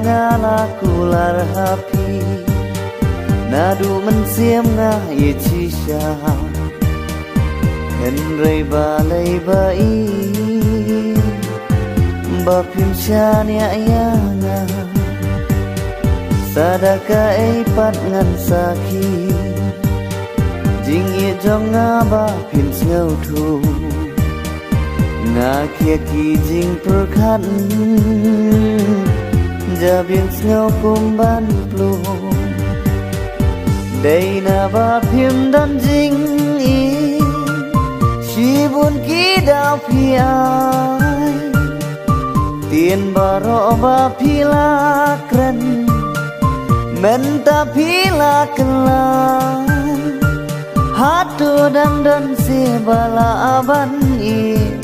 ngalaku lar hapi nadu mensiam nga yecisha henrei balai bai bapim syania yana sadaka ei pat ngan saki jing ye jong nga bapim ngau thu nga kia ki jing perkhan jabing ngau kumban plu day na bapim dan jing i Shibun ki dao pi ai Tien baro ba pila kren Menta pila kelan Hatu dang dan si bala aban i